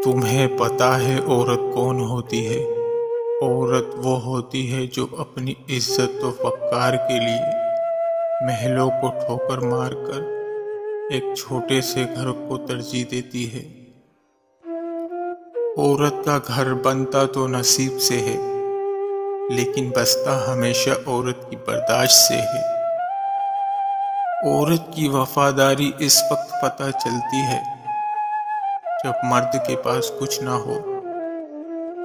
तुम्हें पता है औरत कौन होती है? औरत वो होती है जो अपनी इज्जत व वक़ार के लिए महलों को ठोकर मारकर एक छोटे से घर को तरजीह देती है। औरत का घर बनता तो नसीब से है, लेकिन बसता हमेशा औरत की बर्दाश्त से है। औरत की वफादारी इस वक्त पता चलती है जब मर्द के पास कुछ ना हो,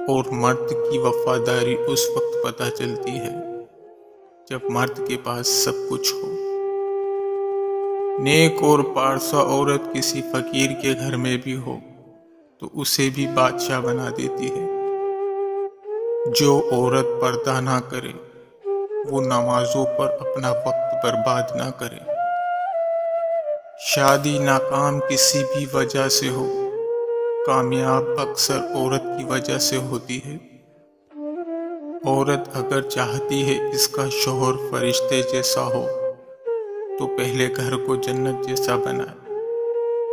और मर्द की वफादारी उस वक्त पता चलती है जब मर्द के पास सब कुछ हो। नेक और पारसा औरत किसी फकीर के घर में भी हो तो उसे भी बादशाह बना देती है। जो औरत पर्दा ना करे वो नमाजों पर अपना वक्त बर्बाद ना करे। शादी नाकाम किसी भी वजह से हो, कामयाब अक्सर औरत की वजह से होती है। औरत अगर चाहती है इसका शौहर फरिश्ते जैसा हो तो पहले घर को जन्नत जैसा बनाए।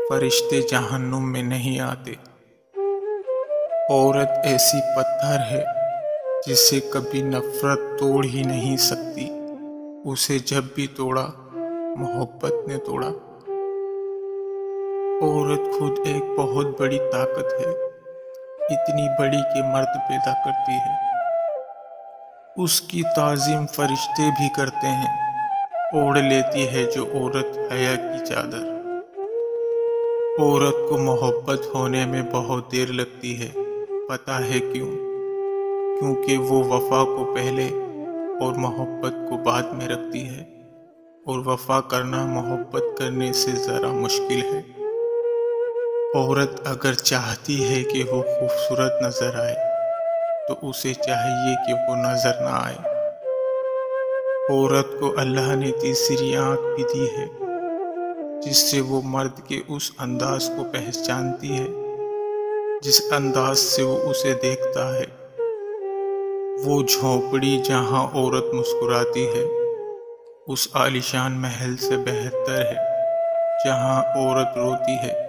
फरिश्ते जहन्नुम में नहीं आते। औरत ऐसी पत्थर है जिसे कभी नफरत तोड़ ही नहीं सकती। उसे जब भी तोड़ा मोहब्बत ने तोड़ा। औरत खुद एक बहुत बड़ी ताकत है, इतनी बड़ी कि मर्द पैदा करती है। उसकी ताज़ीम फरिश्ते भी करते हैं। ओढ़ लेती है जो औरत हया की चादर। औरत को मोहब्बत होने में बहुत देर लगती है। पता है क्यों? क्योंकि वो वफा को पहले और मोहब्बत को बाद में रखती है, और वफा करना मोहब्बत करने से ज़रा मुश्किल है। औरत अगर चाहती है कि वो खूबसूरत नजर आए तो उसे चाहिए कि वो नजर ना आए। औरत को अल्लाह ने तीसरी आंख भी दी है जिससे वो मर्द के उस अंदाज को पहचानती है जिस अंदाज से वो उसे देखता है। वो झोंपड़ी जहां औरत मुस्कुराती है उस आलीशान महल से बेहतर है जहां औरत रोती है।